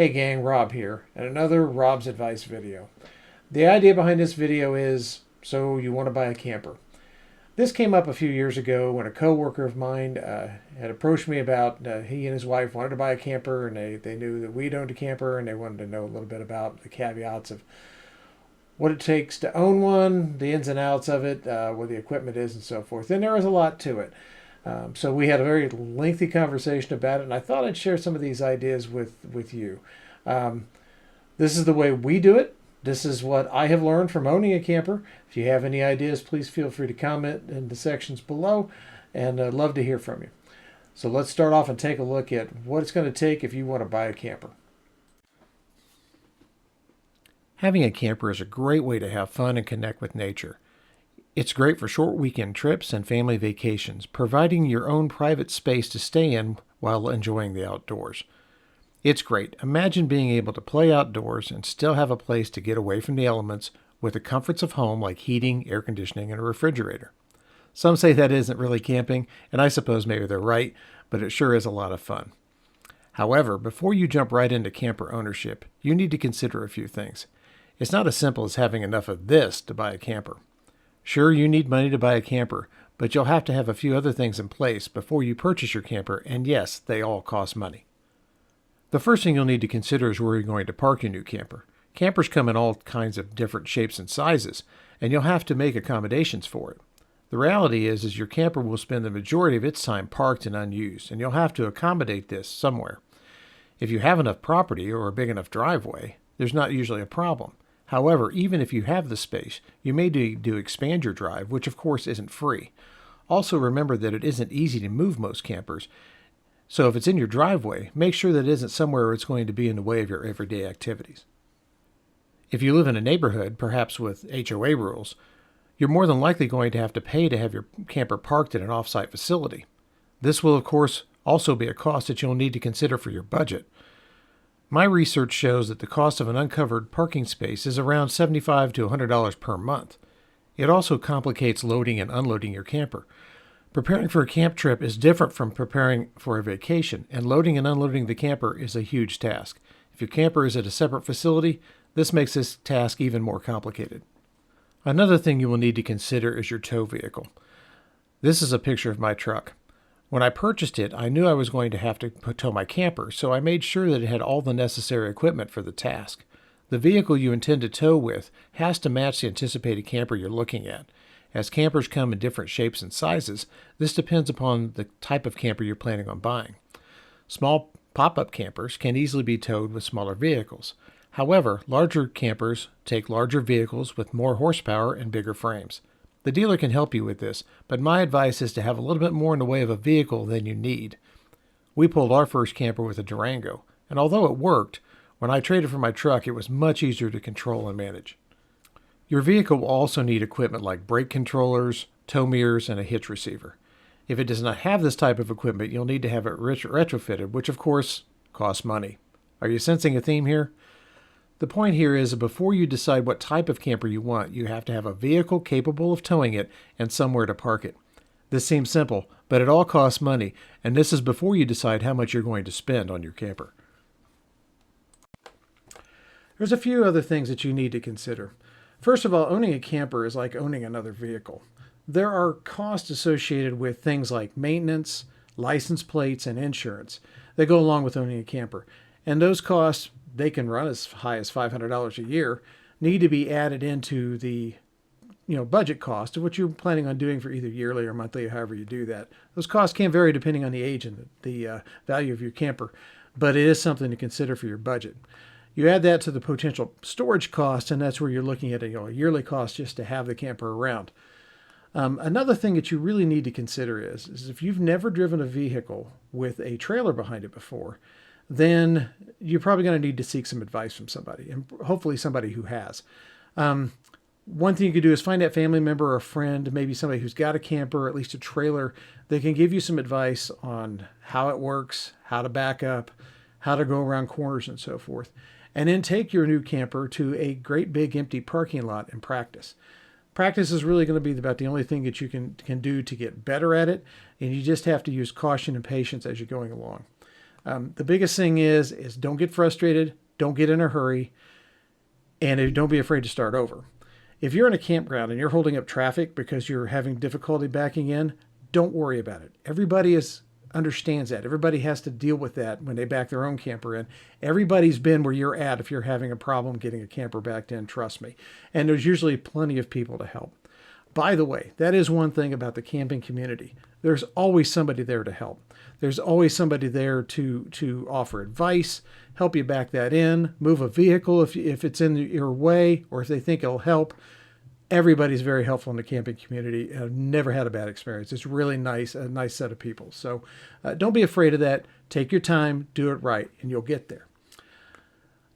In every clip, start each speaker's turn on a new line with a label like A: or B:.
A: Hey gang, Rob here, and another Rob's Advice video. The idea behind this video is, so you want to buy a camper. This came up a few years ago when a coworker of mine had approached me about he and his wife wanted to buy a camper, and they knew that we'd owned a camper, and they wanted to know a little bit about the caveats of what it takes to own one, the ins and outs of it, what the equipment is, and so forth. And there was a lot to it. So we had a very lengthy conversation about it, and I thought I'd share some of these ideas with you. Um, this is the way we do it. This is what I have learned from owning a camper. If you have any ideas, please feel free to comment in the sections below, and I'd love to hear from you. So let's start off and take a look at what it's going to take if you want to buy a camper. Having a camper is a great way to have fun and connect with nature. It's great for short weekend trips and family vacations, providing your own private space to stay in while enjoying the outdoors. It's great. Imagine being able to play outdoors and still have a place to get away from the elements with the comforts of home like heating, air conditioning, and a refrigerator. Some say that isn't really camping, and I suppose maybe they're right, but it sure is a lot of fun. However, before you jump right into camper ownership, you need to consider a few things. It's not as simple as having enough of this to buy a camper. Sure, you need money to buy a camper, but you'll have to have a few other things in place before you purchase your camper, and yes, they all cost money. The first thing you'll need to consider is where you're going to park your new camper. Campers come in all kinds of different shapes and sizes, and you'll have to make accommodations for it. The reality is your camper will spend the majority of its time parked and unused, and you'll have to accommodate this somewhere. If you have enough property or a big enough driveway, there's not usually a problem. However, even if you have the space, you may need to expand your drive, which of course isn't free. Also remember that it isn't easy to move most campers, so if it's in your driveway, make sure that it isn't somewhere where it's going to be in the way of your everyday activities. If you live in a neighborhood, perhaps with HOA rules, you're more than likely going to have to pay to have your camper parked at an off-site facility. This will of course also be a cost that you'll need to consider for your budget. My research shows that the cost of an uncovered parking space is around $75 to $100 per month. It also complicates loading and unloading your camper. Preparing for a camp trip is different from preparing for a vacation, and loading and unloading the camper is a huge task. If your camper is at a separate facility, this makes this task even more complicated. Another thing you will need to consider is your tow vehicle. This is a picture of my truck. When I purchased it, I knew I was going to have to tow my camper, so I made sure that it had all the necessary equipment for the task. The vehicle you intend to tow with has to match the anticipated camper you're looking at. As campers come in different shapes and sizes, this depends upon the type of camper you're planning on buying. Small pop-up campers can easily be towed with smaller vehicles. However, larger campers take larger vehicles with more horsepower and bigger frames. The dealer can help you with this, but my advice is to have a little bit more in the way of a vehicle than you need. We pulled our first camper with a Durango, and although it worked, when I traded for my truck, it was much easier to control and manage. Your vehicle will also need equipment like brake controllers, tow mirrors, and a hitch receiver. If it does not have this type of equipment, you'll need to have it retrofitted, which of course costs money. Are you sensing a theme here? The point here is that before you decide what type of camper you want, you have to have a vehicle capable of towing it and somewhere to park it. This seems simple, but it all costs money, and this is before you decide how much you're going to spend on your camper. There's a few other things that you need to consider. First of all, owning a camper is like owning another vehicle. There are costs associated with things like maintenance, license plates, and insurance that go along with owning a camper, and those costs, they can run as high as $500 a year, need to be added into the budget cost of what you're planning on doing for either yearly or monthly, or however you do that. Those costs can vary depending on the age and the value of your camper, but it is something to consider for your budget. You add that to the potential storage cost, and that's where you're looking at a yearly cost just to have the camper around. Another thing that you really need to consider is if you've never driven a vehicle with a trailer behind it before, then you're probably going to need to seek some advice from somebody, and hopefully somebody who has. One thing you could do is find that family member or a friend, maybe somebody who's got a camper or at least a trailer. They can give you some advice on how it works, how to back up, how to go around corners and so forth. And then take your new camper to a great big empty parking lot and practice. Practice is really going to be about the only thing that you can do to get better at it, and you just have to use caution and patience as you're going along. The biggest thing is don't get frustrated, don't get in a hurry, and don't be afraid to start over. If you're in a campground and you're holding up traffic because you're having difficulty backing in, don't worry about it. Everybody understands that. Everybody has to deal with that when they back their own camper in. Everybody's been where you're at if you're having a problem getting a camper backed in, trust me. And there's usually plenty of people to help. By the way, that is one thing about the camping community. There's always somebody there to help. There's always somebody there to offer advice, help you back that in, move a vehicle if it's in your way or if they think it'll help. Everybody's very helpful in the camping community. I've never had a bad experience. It's really nice, a nice set of people. So don't be afraid of that. Take your time, do it right, and you'll get there.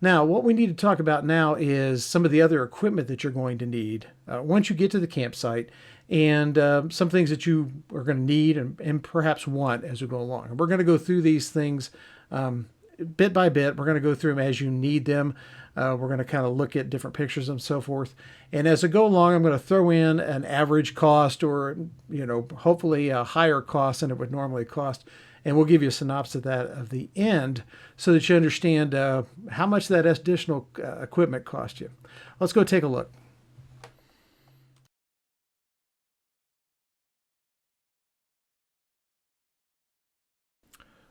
A: Now, what we need to talk about now is some of the other equipment that you're going to need once you get to the campsite, and some things that you are going to need and perhaps want as we go along. And we're going to go through these things bit by bit. We're going to go through them as you need them. We're going to kind of look at different pictures and so forth. And as I go along, I'm going to throw in an average cost or, hopefully a higher cost than it would normally cost. And we'll give you a synopsis of that at the end so that you understand how much that additional equipment cost you. Let's go take a look.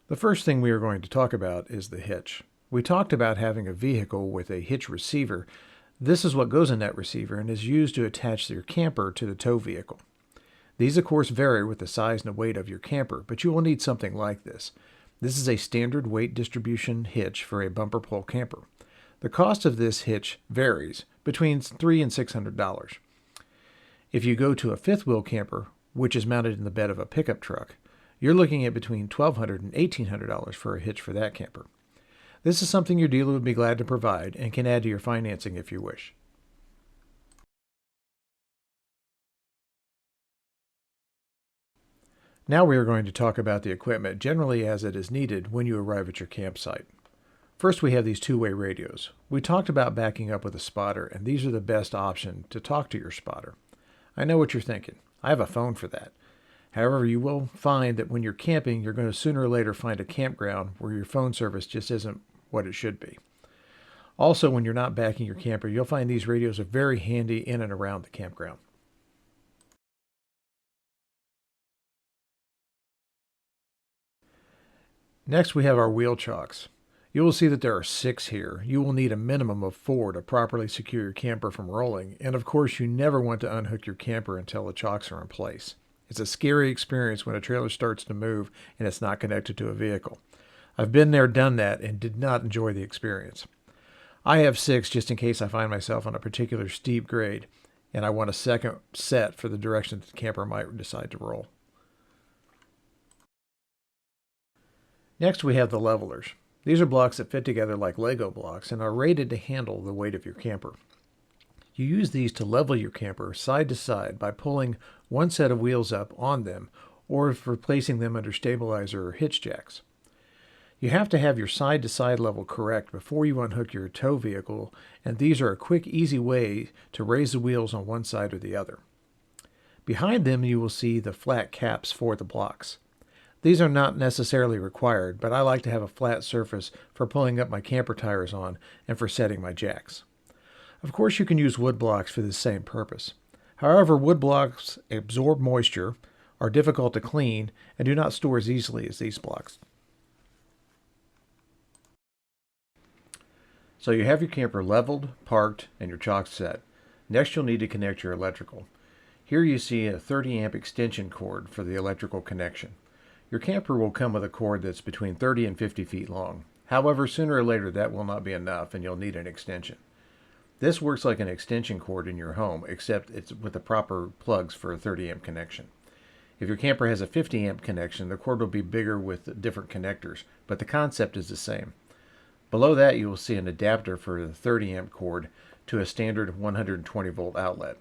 A: The first thing we are going to talk about is the hitch. We talked about having a vehicle with a hitch receiver. This is what goes in that receiver and is used to attach your camper to the tow vehicle. These, of course, vary with the size and weight of your camper, but you will need something like this. This is a standard weight distribution hitch for a bumper pull camper. The cost of this hitch varies between $300 and $600. If you go to a fifth wheel camper, which is mounted in the bed of a pickup truck, you're looking at between $1,200 and $1,800 for a hitch for that camper. This is something your dealer would be glad to provide and can add to your financing if you wish. Now we are going to talk about the equipment generally as it is needed when you arrive at your campsite. First, we have these two-way radios. We talked about backing up with a spotter, and these are the best option to talk to your spotter. I know what you're thinking. I have a phone for that. However, you will find that when you're camping, you're going to sooner or later find a campground where your phone service just isn't what it should be. Also, when you're not backing your camper, you'll find these radios are very handy in and around the campground. Next, we have our wheel chocks. You will see that there are 6 here. You will need a minimum of 4 to properly secure your camper from rolling, and of course you never want to unhook your camper until the chocks are in place. It's a scary experience when a trailer starts to move and it's not connected to a vehicle. I've been there, done that, and did not enjoy the experience. I have 6 just in case I find myself on a particular steep grade and I want a second set for the direction that the camper might decide to roll. Next, we have the levelers. These are blocks that fit together like Lego blocks and are rated to handle the weight of your camper. You use these to level your camper side to side by pulling one set of wheels up on them or for placing them under stabilizer or hitch jacks. You have to have your side-to-side level correct before you unhook your tow vehicle, and these are a quick, easy way to raise the wheels on one side or the other. Behind them you will see the flat caps for the blocks. These are not necessarily required, but I like to have a flat surface for pulling up my camper tires on and for setting my jacks. Of course, you can use wood blocks for the same purpose. However, wood blocks absorb moisture, are difficult to clean, and do not store as easily as these blocks. So you have your camper leveled, parked, and your chocks set. Next, you'll need to connect your electrical. Here you see a 30 amp extension cord for the electrical connection. Your camper will come with a cord that's between 30 and 50 feet long. However, sooner or later that will not be enough and you'll need an extension. This works like an extension cord in your home, except it's with the proper plugs for a 30 amp connection. If your camper has a 50 amp connection, the cord will be bigger with different connectors, but the concept is the same. Below that you will see an adapter for the 30 amp cord to a standard 120 volt outlet.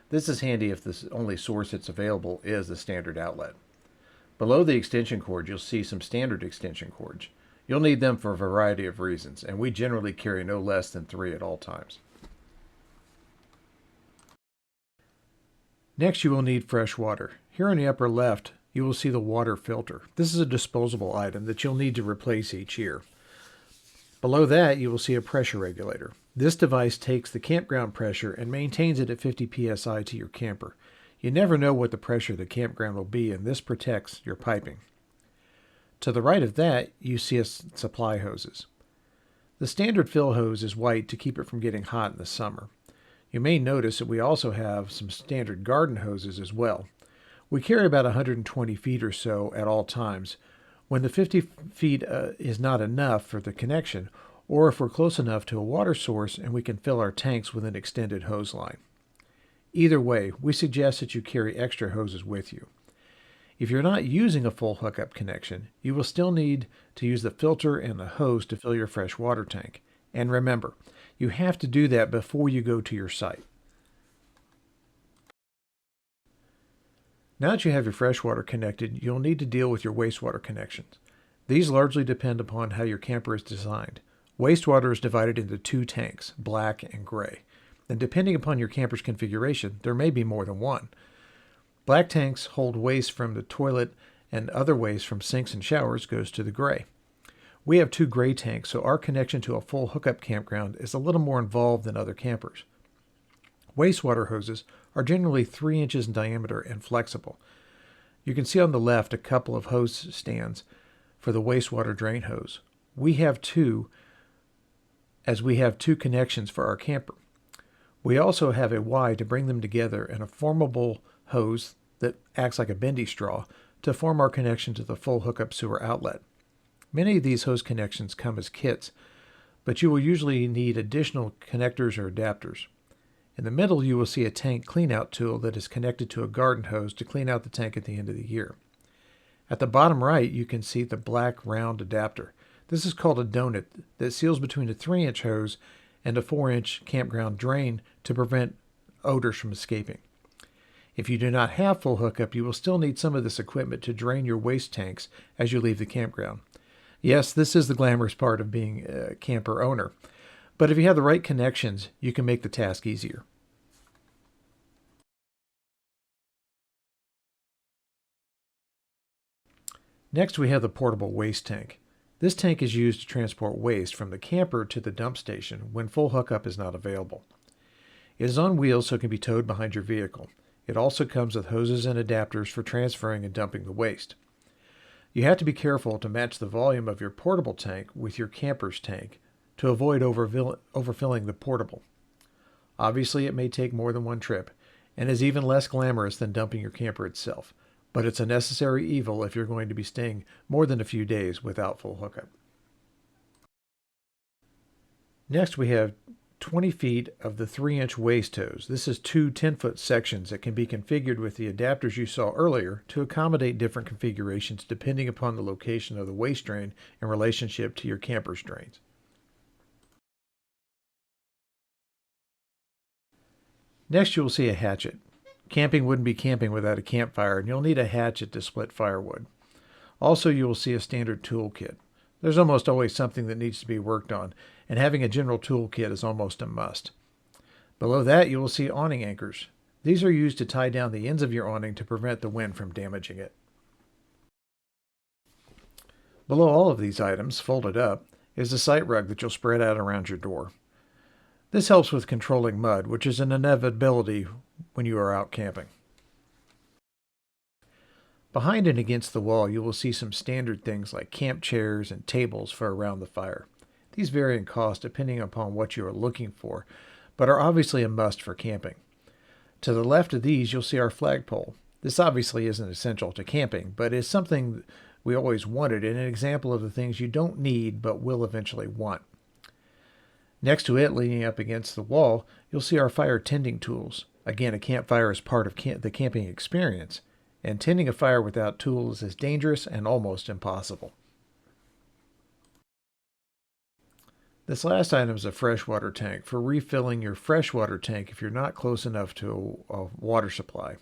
A: This is handy if the only source that's available is the standard outlet. Below the extension cord you'll see some standard extension cords. You'll need them for a variety of reasons, and we generally carry no less than 3 at all times. Next you will need fresh water. Here on the upper left you will see the water filter. This is a disposable item that you'll need to replace each year. Below that, you will see a pressure regulator. This device takes the campground pressure and maintains it at 50 psi to your camper. You never know what the pressure of the campground will be, and this protects your piping. To the right of that, you see supply hoses. The standard fill hose is white to keep it from getting hot in the summer. You may notice that we also have some standard garden hoses as well. We carry about 120 feet or so at all times. When the 50 feet is not enough for the connection, or if we're close enough to a water source and we can fill our tanks with an extended hose line. Either way, we suggest that you carry extra hoses with you. If you're not using a full hookup connection, you will still need to use the filter and the hose to fill your fresh water tank. And remember, you have to do that before you go to your site. Now that you have your freshwater connected, you'll need to deal with your wastewater connections. These largely depend upon how your camper is designed. Wastewater is divided into two tanks, black and gray. And depending upon your camper's configuration, there may be more than one. Black tanks hold waste from the toilet, and other waste from sinks and showers goes to the gray. We have two gray tanks, so our connection to a full hookup campground is a little more involved than other campers. Wastewater hoses are generally 3 inches in diameter and flexible. You can see on the left a couple of hose stands for the wastewater drain hose. We have two, as we have two connections for our camper. We also have a Y to bring them together and a formable hose that acts like a bendy straw to form our connection to the full hookup sewer outlet. Many of these hose connections come as kits, but you will usually need additional connectors or adapters. In the middle, you will see a tank cleanout tool that is connected to a garden hose to clean out the tank at the end of the year. At the bottom right, you can see the black round adapter. This is called a donut that seals between a 3-inch hose and a 4-inch campground drain to prevent odors from escaping. If you do not have full hookup, you will still need some of this equipment to drain your waste tanks as you leave the campground. Yes, this is the glamorous part of being a camper owner, but if you have the right connections, you can make the task easier. Next, we have the portable waste tank. This tank is used to transport waste from the camper to the dump station when full hookup is not available. It is on wheels so it can be towed behind your vehicle. It also comes with hoses and adapters for transferring and dumping the waste. You have to be careful to match the volume of your portable tank with your camper's tank to avoid overfilling the portable. Obviously, it may take more than one trip and is even less glamorous than dumping your camper itself, but it's a necessary evil if you're going to be staying more than a few days without full hookup. Next, we have 20 feet of the 3-inch waste hose. This is two 10-foot sections that can be configured with the adapters you saw earlier to accommodate different configurations depending upon the location of the waste drain in relationship to your camper's drains. Next, you will see a hatchet. Camping wouldn't be camping without a campfire, and you'll need a hatchet to split firewood. Also, you will see a standard toolkit. There's almost always something that needs to be worked on, and having a general toolkit is almost a must. Below that, you will see awning anchors. These are used to tie down the ends of your awning to prevent the wind from damaging it. Below all of these items, folded up, is a site rug that you'll spread out around your door. This helps with controlling mud, which is an inevitability when you are out camping. Behind and against the wall, you will see some standard things like camp chairs and tables for around the fire. These vary in cost depending upon what you are looking for, but are obviously a must for camping. To the left of these, you'll see our flagpole. This obviously isn't essential to camping, but is something we always wanted and an example of the things you don't need but will eventually want. Next to it, leaning up against the wall, you'll see our fire tending tools. Again, a campfire is part of the camping experience, and tending a fire without tools is dangerous and almost impossible. This last item is a freshwater tank for refilling your freshwater tank if you're not close enough to a water supply.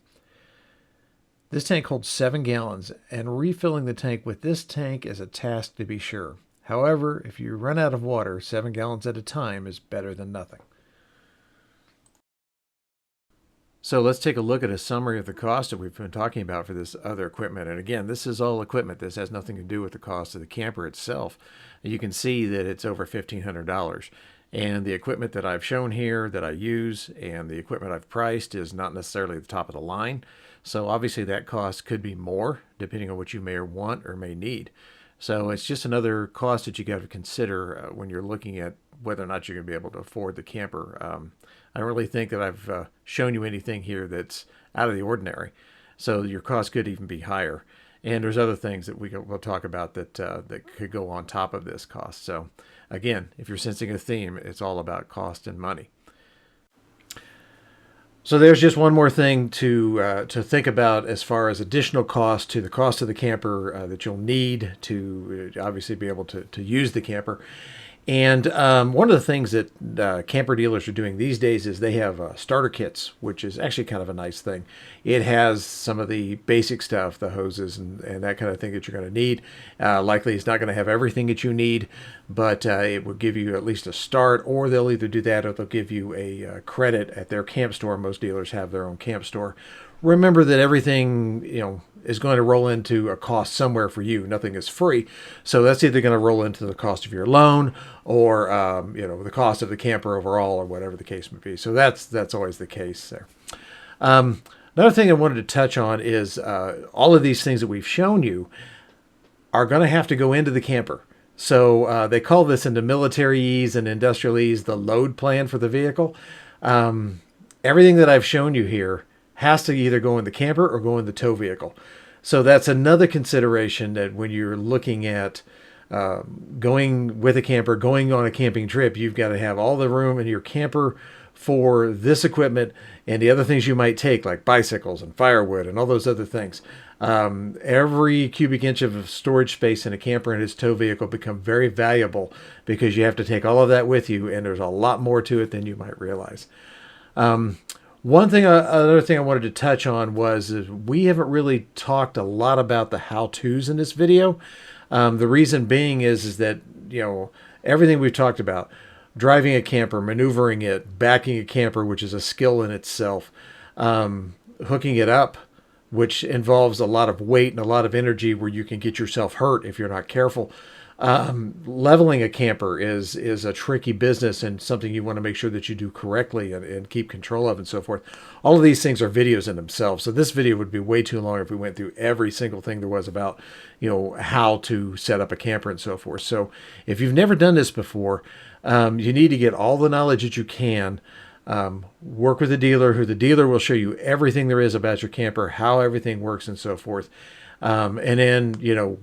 A: This tank holds 7 gallons, and refilling the tank with this tank is a task to be sure. However, if you run out of water, 7 gallons at a time is better than nothing. So let's take a look at a summary of the cost that we've been talking about for this other equipment. And again, this is all equipment. This has nothing to do with the cost of the camper itself. You can see that it's over $1,500. And the equipment that I've shown here that I use and the equipment I've priced is not necessarily the top of the line. So obviously that cost could be more depending on what you may want or may need. So it's just another cost that you got to consider when you're looking at whether or not you're going to be able to afford the camper. I don't really think that I've shown you anything here that's out of the ordinary. So your cost could even be higher. And there's other things that we'll talk about that could go on top of this cost. So again, if you're sensing a theme, it's all about cost and money. So there's just one more thing to think about as far as additional cost to the cost of the camper that you'll need to obviously be able to use the camper. And one of the things that camper dealers are doing these days is they have starter kits, which is actually kind of a nice thing. It has some of the basic stuff, the hoses and that kind of thing that you're going to need. Likely it's not going to have everything that you need, but it will give you at least a start, or they'll either do that or they'll give you a credit at their camp store. Most dealers have their own camp store. Remember that everything, is going to roll into a cost somewhere for you. Nothing is free. So that's either going to roll into the cost of your loan or, the cost of the camper overall or whatever the case may be. So that's always the case there. Another thing I wanted to touch on is all of these things that we've shown you are going to have to go into the camper. So they call this in the militaryese and industrialese the load plan for the vehicle. Everything that I've shown you here has to either go in the camper or go in the tow vehicle. So that's another consideration that when you're looking at going with a camper, going on a camping trip, you've got to have all the room in your camper for this equipment and the other things you might take, like bicycles and firewood and all those other things. Every cubic inch of storage space in a camper and its tow vehicle become very valuable because you have to take all of that with you, and there's a lot more to it than you might realize. Another thing I wanted to touch on was we haven't really talked a lot about the how-tos in this video. The reason being is that, everything we've talked about, driving a camper, maneuvering it, backing a camper, which is a skill in itself, hooking it up, which involves a lot of weight and a lot of energy where you can get yourself hurt if you're not careful. Leveling a camper is a tricky business and something you want to make sure that you do correctly and keep control of and so forth. All of these things are videos in themselves. So this video would be way too long if we went through every single thing there was about, how to set up a camper and so forth. So if you've never done this before, you need to get all the knowledge that you can. Work with a dealer who the dealer will show you everything there is about your camper, how everything works and so forth. And then,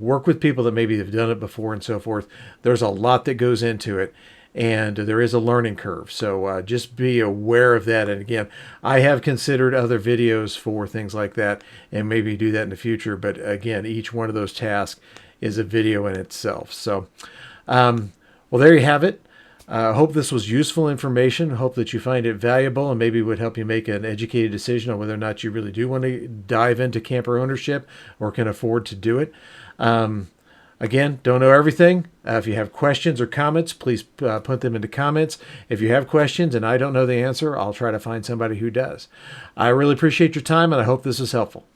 A: work with people that maybe have done it before and so forth. There's a lot that goes into it, and there is a learning curve. So just be aware of that. And again, I have considered other videos for things like that and maybe do that in the future. But again, each one of those tasks is a video in itself. So, well, there you have it. I hope this was useful information. I hope that you find it valuable and maybe would help you make an educated decision on whether or not you really do want to dive into camper ownership or can afford to do it. Again, don't know everything. If you have questions or comments, please put them into comments. If you have questions and I don't know the answer, I'll try to find somebody who does. I really appreciate your time, and I hope this is helpful.